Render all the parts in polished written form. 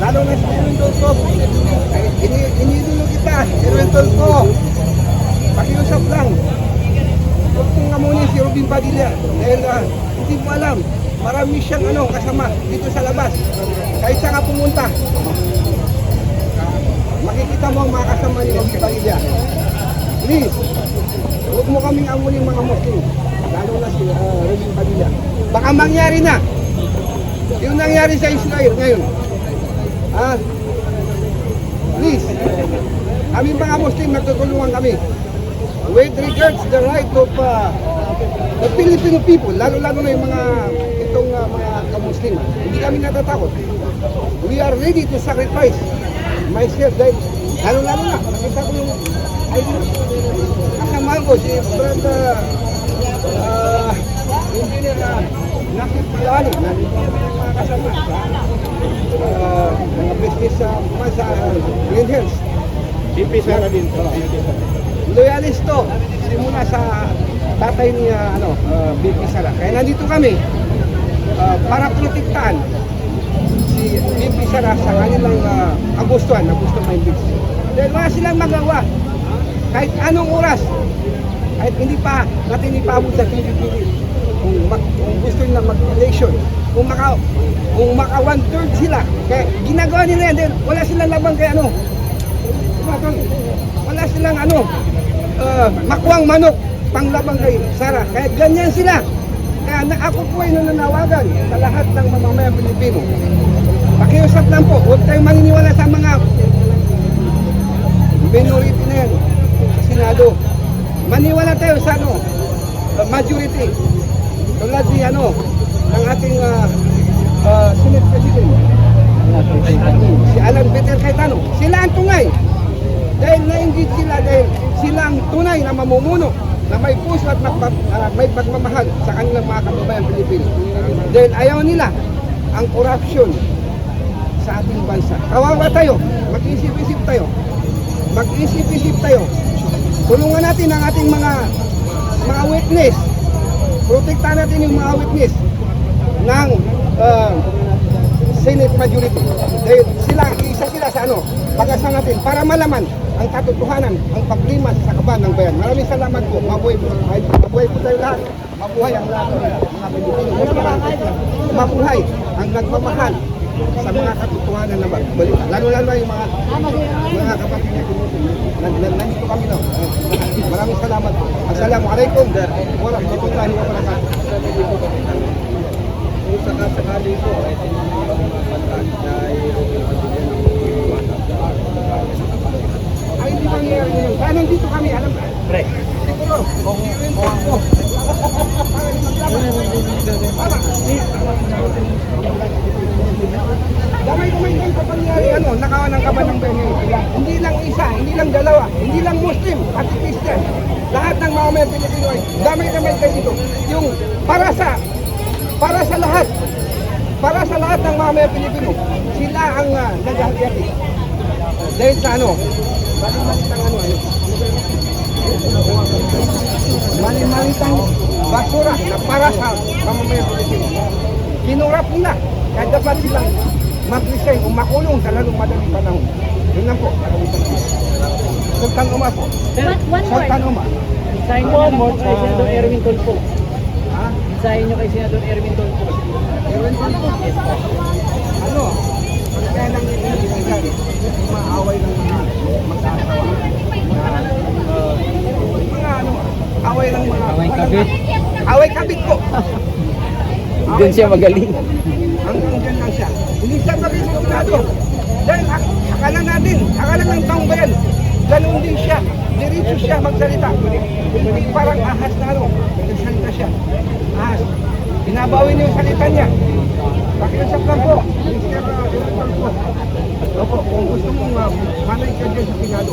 Lalo na si Erwin Tulfo. Iniidolo kita, Erwin Tulfo. Pakiusap lang. Huwag kong amunin si Robin Padilla. Dahil hindi mo alam, marami siyang kasama dito sa labas. Kahit saan ka pumunta, makikita mo ang mga kasama ni Robin Padilla. Please, huwag mo kaming amunin mga Muslim. Lalo na si Robin Padilla. Baka mangyari na yung nangyari sa Israel ngayon. Please, kami mga Muslim, nagtutulungan kami. With regards the right of the Filipino people, lalo-lalo na yung mga ka-Muslim, hindi kami natatakot. We are ready to sacrifice myself dahil lalo-lalo na, nakita ko yung kasama ko, si Brenda Engineer Nakip Palani, nandito mga kasama sa mga business sa Green Hills. BP Sara din. Loyalisto, simula sa tatay ni BP Sara. Kaya nandito kami para protektahan si BP Sara sa kanilang Agustuhan Main Beach. Dahil wala silang magawa kahit anong oras, kahit hindi pa natin ipaabot sa Pilipinas. Kung gusto nila mag-election, kung maka 1/3 sila, kaya ginagawa nila yan, wala silang labang kay wala silang makuwang manok panglabang kay Sara, kaya ganyan sila. Kaya ako po ay nananawagan sa lahat ng mamamayang Pilipino, pakiusap lang po, huwag tayong maniniwala sa mga minority na yan sa Senado. Maniwala tayo sa majority. Tulad ni ng ating Senate President, si Alan Peter Cayetano. Sila ang tungay. Dahil na-engage sila, dahil sila ang tunay na mamumuno na may puso at may pagmamahal sa kanilang mga kababayan Pilipino. Dahil ayaw nila ang corruption sa ating bansa. Kawawa tayo, mag-isip-isip tayo. Mag-isip-isip tayo. Tulungan natin ang ating mga witness. Protektahan natin yung mga witness ng Senate majority. Dahil isa sila sa pag-asa natin para malaman ang katotohanan, ang paglimas sa kaban ng bayan. Maraming salamat po. Mabuhay po tayo lahat. Mabuhay ang lahat ng mga Pilipino. Mabuhay ang nagmamahal sa mga katotohanan na balita. Lalo-lalo yung mga kapatid na nandito kami na. Maraming salamat po. Assalamualaikum warahmatullahi wabarakatuh. Kung sakasakali po, ay ay hindi mangyayari ngayon. Kaya nandito kami, alam ka? Pre. Siguro, damay-damay kayo kapag nakawan ng kaban ng bayan ngayon. Hindi lang isa, hindi lang dalawa, hindi lang Muslim at Christian. Lahat ng mga Pilipino ay damay-damay kayo dito. Yung para sa lahat ng mga Pilipino, sila ang naghahati. Dahil sa mali-malitang basura na para sa mamamayang Pilipino. Kinurap nila, kaya dapat silang mag-resign o makulong sa lalong madaling panahon. Yun lang po. Sultan Omar po. Sultan Omar. Isahin mo kay Senador Erwin Tulfo. Ha? Isahin nyo kay Senador Erwin Tulfo. Erwin Tulfo? Kaya nang iniigan, maaway ng mga mag-asawa. Away ng mga... Away kabit. Away kabit po. Doon siya magaling. Hanggang dyan lang siya. Hindi siya mag-ispirado. Dahil akala ng taong bayan, ganun din siya. Diretso siya magsalita. Hindi parang ahas na nagsalita siya. Ahas. Binabawi niya yung salita niya. Pakiusap lang po. Opo, kung gusto mong manay ka dyan sa Senado,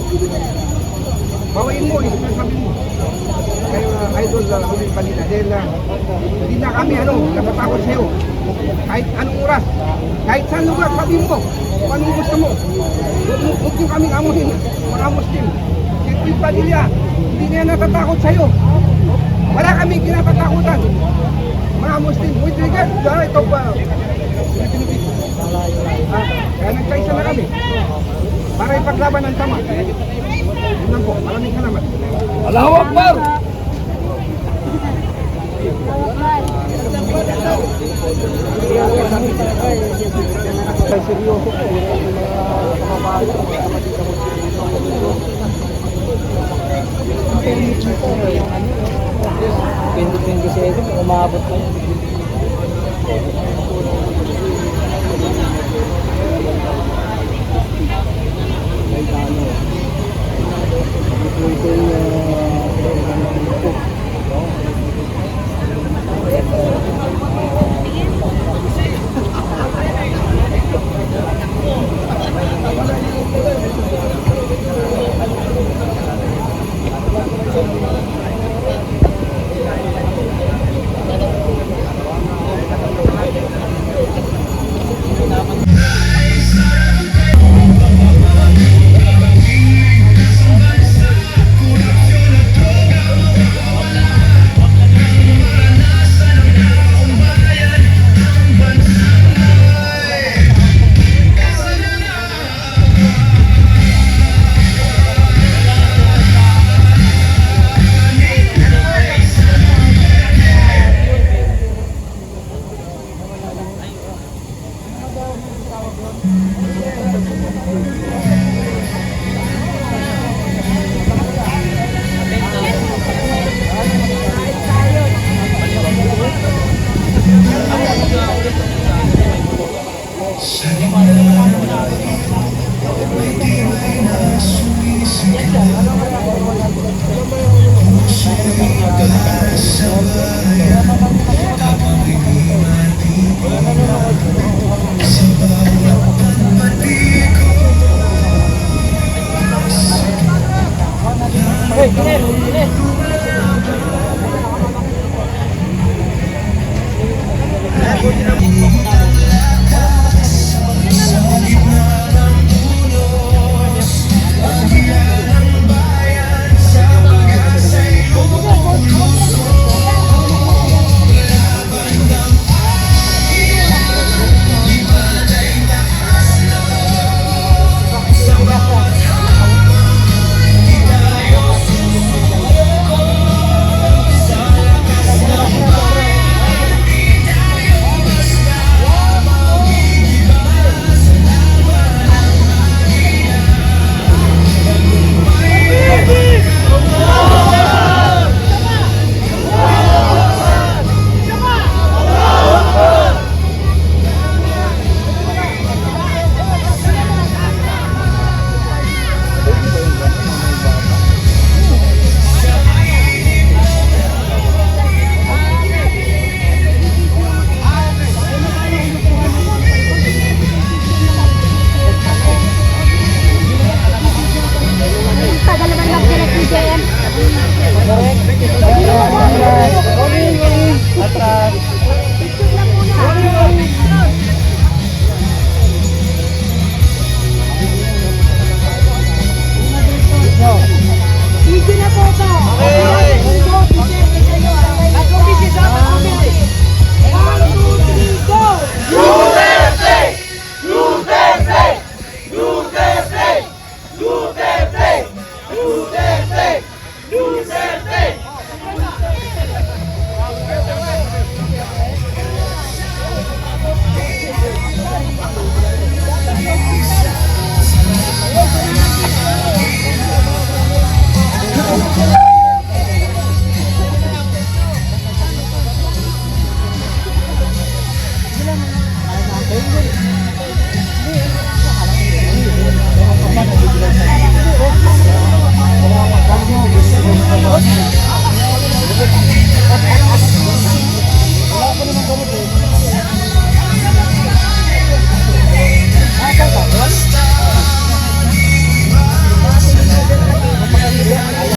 bawain mo, sabi mo. Kaya idol Robin Padilla. Dahil hindi na kami natatakot sa'yo. Kahit anong oras, kahit saan lugar, sabi mo. Kung anong gusto mo. Huwag nyo kaming amuhin, mga Muslim. Si Robin Padilla, hindi niya natatakot sa'yo. Wala kami kinatatakutan. Mga Muslim, with regard to the right of Filipino people. Kaya nagkaisa kami. Para ipaglaban ang tama. Yun lang po. Maraming salamat. Allahu Akbar! Ay, seryoso po. Yung mga kababayan. Yung 2027, umabot na yun.